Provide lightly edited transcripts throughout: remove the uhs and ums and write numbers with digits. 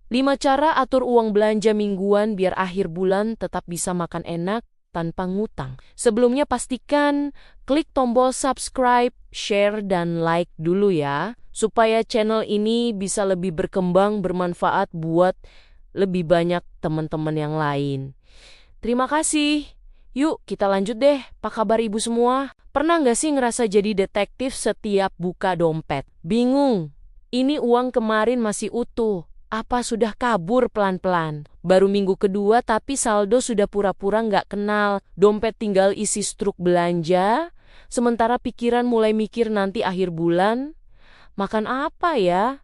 5 cara atur uang belanja mingguan biar akhir bulan tetap bisa makan enak tanpa ngutang. Sebelumnya pastikan klik tombol subscribe, share, dan like dulu ya, supaya channel ini bisa lebih berkembang bermanfaat buat lebih banyak teman-teman yang lain. Terima kasih. Yuk kita lanjut deh, apa kabar ibu semua? Pernah nggak sih ngerasa jadi detektif setiap buka dompet? Bingung, ini uang kemarin masih utuh. Apa sudah kabur pelan-pelan? Baru minggu kedua tapi saldo sudah pura-pura nggak kenal. Dompet tinggal isi struk belanja, sementara pikiran mulai mikir nanti akhir bulan. Makan apa ya?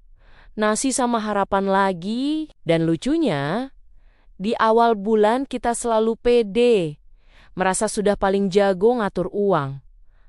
Nasi sama harapan lagi. Dan lucunya, di awal bulan kita selalu pede, merasa sudah paling jago ngatur uang.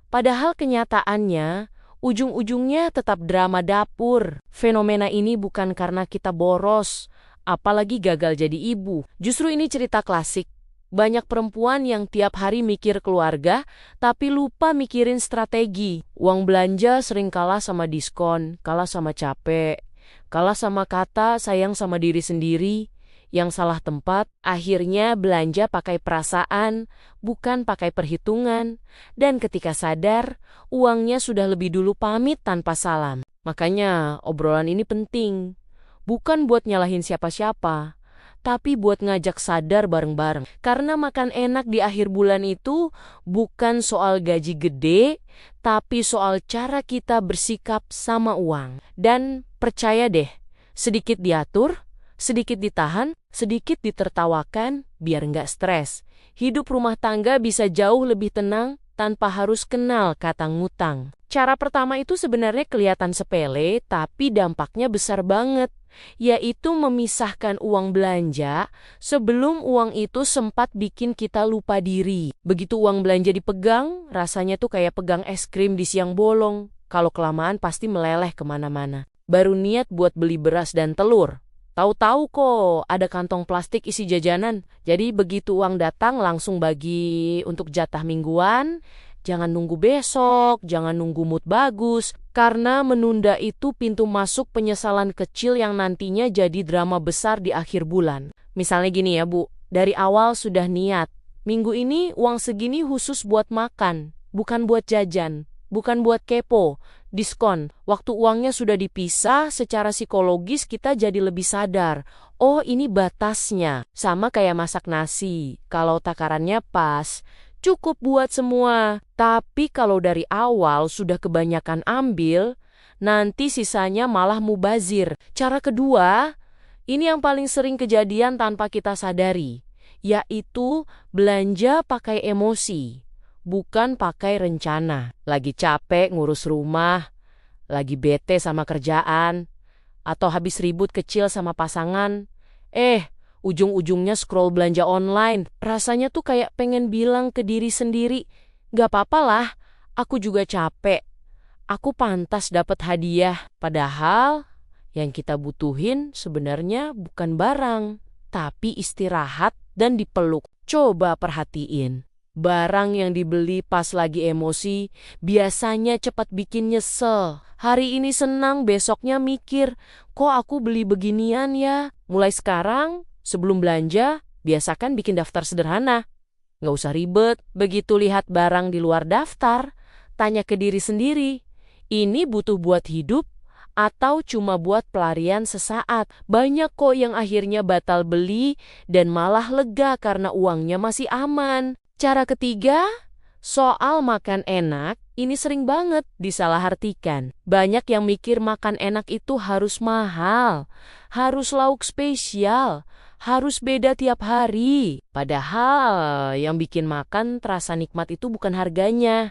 Padahal kenyataannya, ujung-ujungnya tetap drama dapur. Fenomena ini bukan karena kita boros, apalagi gagal jadi ibu. Justru ini cerita klasik. Banyak perempuan yang tiap hari mikir keluarga, tapi lupa mikirin strategi. Uang belanja sering kalah sama diskon, kalah sama capek, kalah sama kata sayang sama diri sendiri. Yang salah tempat, akhirnya belanja pakai perasaan, bukan pakai perhitungan. Dan ketika sadar, uangnya sudah lebih dulu pamit tanpa salam. Makanya obrolan ini penting. Bukan buat nyalahin siapa-siapa, tapi buat ngajak sadar bareng-bareng. Karena makan enak di akhir bulan itu bukan soal gaji gede, tapi soal cara kita bersikap sama uang. Dan percaya deh, sedikit diatur, sedikit ditahan, sedikit ditertawakan, biar nggak stres. Hidup rumah tangga bisa jauh lebih tenang tanpa harus kenal kata ngutang. Cara pertama itu sebenarnya kelihatan sepele, tapi dampaknya besar banget, yaitu memisahkan uang belanja sebelum uang itu sempat bikin kita lupa diri. Begitu uang belanja dipegang, rasanya tuh kayak pegang es krim di siang bolong. Kalau kelamaan pasti meleleh kemana-mana. Baru niat buat beli beras dan telur. Tahu-tahu kok ada kantong plastik isi jajanan. Jadi begitu uang datang langsung bagi untuk jatah mingguan. Jangan nunggu besok, jangan nunggu mood bagus. Karena menunda itu pintu masuk penyesalan kecil yang nantinya jadi drama besar di akhir bulan. Misalnya gini ya Bu, dari awal sudah niat. Minggu ini uang segini khusus buat makan, bukan buat jajan, bukan buat kepo. Diskon, waktu uangnya sudah dipisah, secara psikologis kita jadi lebih sadar. Oh ini batasnya, sama kayak masak nasi. Kalau takarannya pas, cukup buat semua. Tapi kalau dari awal sudah kebanyakan ambil, nanti sisanya malah mubazir. Cara kedua, ini yang paling sering kejadian tanpa kita sadari, yaitu belanja pakai emosi. Bukan pakai rencana. Lagi capek ngurus rumah, lagi bete sama kerjaan, atau habis ribut kecil sama pasangan. Ujung-ujungnya scroll belanja online. Rasanya tuh kayak pengen bilang ke diri sendiri, gak apa-apa lah, aku juga capek. Aku pantas dapat hadiah. Padahal yang kita butuhin sebenarnya bukan barang, tapi istirahat dan dipeluk. Coba perhatiin. Barang yang dibeli pas lagi emosi biasanya cepat bikin nyesel. Hari ini senang, besoknya mikir, kok aku beli beginian ya? Mulai sekarang, sebelum belanja, biasakan bikin daftar sederhana. Nggak usah ribet, begitu lihat barang di luar daftar, tanya ke diri sendiri, ini butuh buat hidup atau cuma buat pelarian sesaat? Banyak kok yang akhirnya batal beli dan malah lega karena uangnya masih aman. Cara ketiga, soal makan enak, ini sering banget disalahartikan. Banyak yang mikir makan enak itu harus mahal, harus lauk spesial, harus beda tiap hari. Padahal yang bikin makan terasa nikmat itu bukan harganya,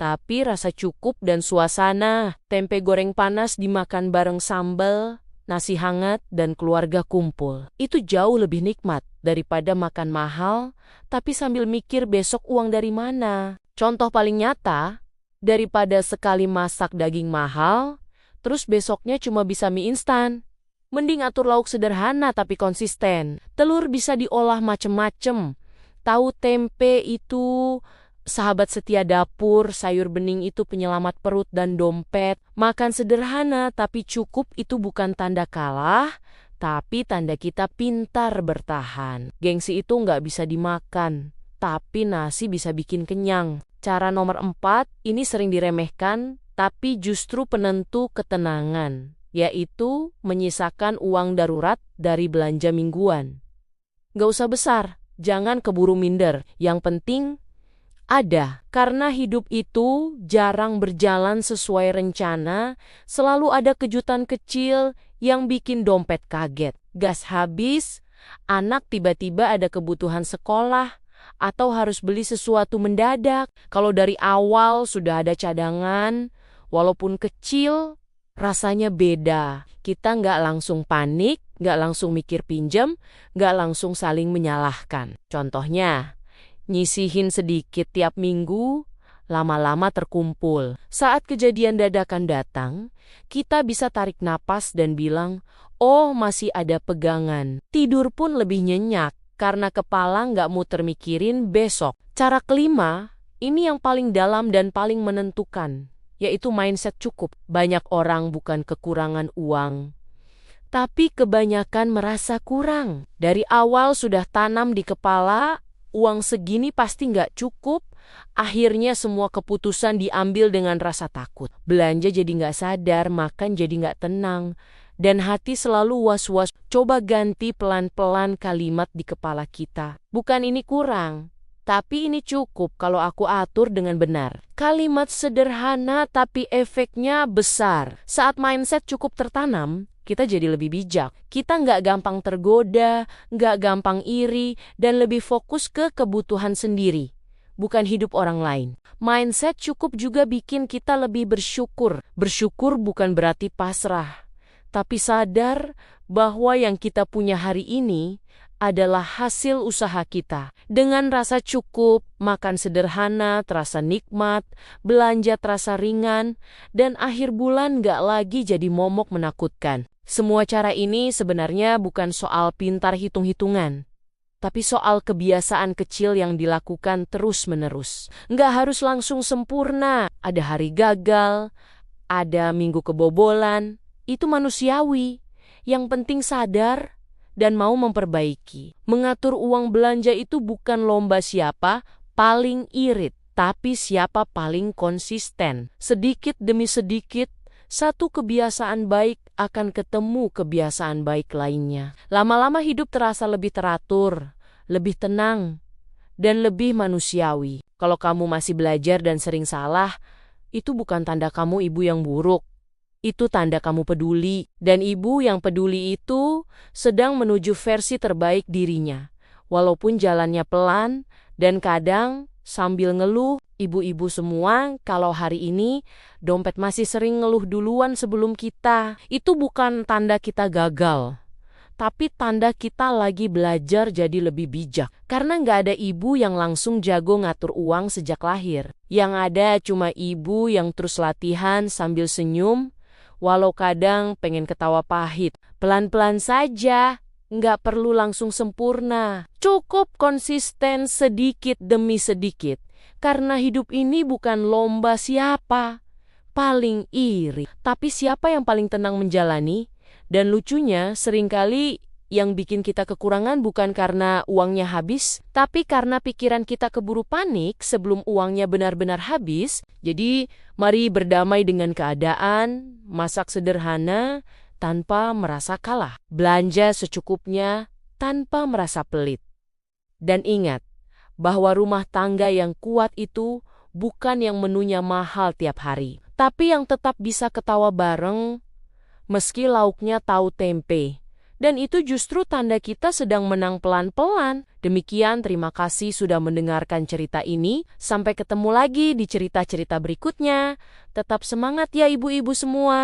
tapi rasa cukup dan suasana. Tempe goreng panas dimakan bareng sambal, nasi hangat, dan keluarga kumpul. Itu jauh lebih nikmat daripada makan mahal, tapi sambil mikir besok uang dari mana. Contoh paling nyata, daripada sekali masak daging mahal, terus besoknya cuma bisa mie instan. Mending atur lauk sederhana tapi konsisten. Telur bisa diolah macem-macem. Tahu tempe itu sahabat setia dapur, sayur bening itu penyelamat perut dan dompet. Makan sederhana tapi cukup itu bukan tanda kalah, tapi tanda kita pintar bertahan. Gengsi itu nggak bisa dimakan, tapi nasi bisa bikin kenyang. Cara nomor 4, ini sering diremehkan, tapi justru penentu ketenangan, yaitu menyisakan uang darurat dari belanja mingguan. Nggak usah besar, jangan keburu minder, yang penting ada. Karena hidup itu jarang berjalan sesuai rencana, selalu ada kejutan kecil yang bikin dompet kaget. Gas habis, anak tiba-tiba ada kebutuhan sekolah, atau harus beli sesuatu mendadak. Kalau dari awal sudah ada cadangan, walaupun kecil, rasanya beda. Kita nggak langsung panik, nggak langsung mikir pinjam, nggak langsung saling menyalahkan. Contohnya, nyisihin sedikit tiap minggu, lama-lama terkumpul. Saat kejadian dadakan datang, kita bisa tarik napas dan bilang, oh masih ada pegangan. Tidur pun lebih nyenyak, karena kepala nggak muter mikirin besok. Cara kelima, ini yang paling dalam dan paling menentukan, yaitu mindset cukup. Banyak orang bukan kekurangan uang, tapi kebanyakan merasa kurang. Dari awal sudah tanam di kepala, uang segini pasti nggak cukup. Akhirnya semua keputusan diambil dengan rasa takut. Belanja jadi nggak sadar, makan jadi nggak tenang, dan hati selalu was-was. Coba ganti pelan-pelan kalimat di kepala kita. Bukan ini kurang, tapi ini cukup kalau aku atur dengan benar. Kalimat sederhana tapi efeknya besar. Saat mindset cukup tertanam, kita jadi lebih bijak. Kita nggak gampang tergoda, nggak gampang iri, dan lebih fokus ke kebutuhan sendiri, bukan hidup orang lain. Mindset cukup juga bikin kita lebih bersyukur. Bersyukur bukan berarti pasrah, tapi sadar bahwa yang kita punya hari ini adalah hasil usaha kita. Dengan rasa cukup, makan sederhana terasa nikmat, belanja terasa ringan, dan akhir bulan nggak lagi jadi momok menakutkan. Semua cara ini sebenarnya bukan soal pintar hitung-hitungan, tapi soal kebiasaan kecil yang dilakukan terus-menerus. Nggak harus langsung sempurna, ada hari gagal, ada minggu kebobolan, itu manusiawi. Yang penting sadar dan mau memperbaiki. Mengatur uang belanja itu bukan lomba siapa paling irit, tapi siapa paling konsisten. Sedikit demi sedikit, satu kebiasaan baik akan ketemu kebiasaan baik lainnya. Lama-lama hidup terasa lebih teratur, lebih tenang, dan lebih manusiawi. Kalau kamu masih belajar dan sering salah, itu bukan tanda kamu ibu yang buruk. Itu tanda kamu peduli. Dan ibu yang peduli itu sedang menuju versi terbaik dirinya. Walaupun jalannya pelan dan kadang sambil ngeluh. Ibu-ibu semua, kalau hari ini dompet masih sering ngeluh duluan sebelum kita, itu bukan tanda kita gagal, tapi tanda kita lagi belajar jadi lebih bijak. Karena nggak ada ibu yang langsung jago ngatur uang sejak lahir. Yang ada cuma ibu yang terus latihan sambil senyum, walau kadang pengen ketawa pahit. Pelan-pelan saja, nggak perlu langsung sempurna. Cukup konsisten sedikit demi sedikit. Karena hidup ini bukan lomba siapa paling iri, tapi siapa yang paling tenang menjalani. Dan lucunya, seringkali yang bikin kita kekurangan bukan karena uangnya habis, tapi karena pikiran kita keburu panik sebelum uangnya benar-benar habis. Jadi, mari berdamai dengan keadaan, masak sederhana tanpa merasa kalah, belanja secukupnya tanpa merasa pelit. Dan ingat, bahwa rumah tangga yang kuat itu bukan yang menunya mahal tiap hari, tapi yang tetap bisa ketawa bareng meski lauknya tahu tempe. Dan itu justru tanda kita sedang menang pelan-pelan. Demikian, terima kasih sudah mendengarkan cerita ini. Sampai ketemu lagi di cerita-cerita berikutnya. Tetap semangat ya ibu-ibu semua.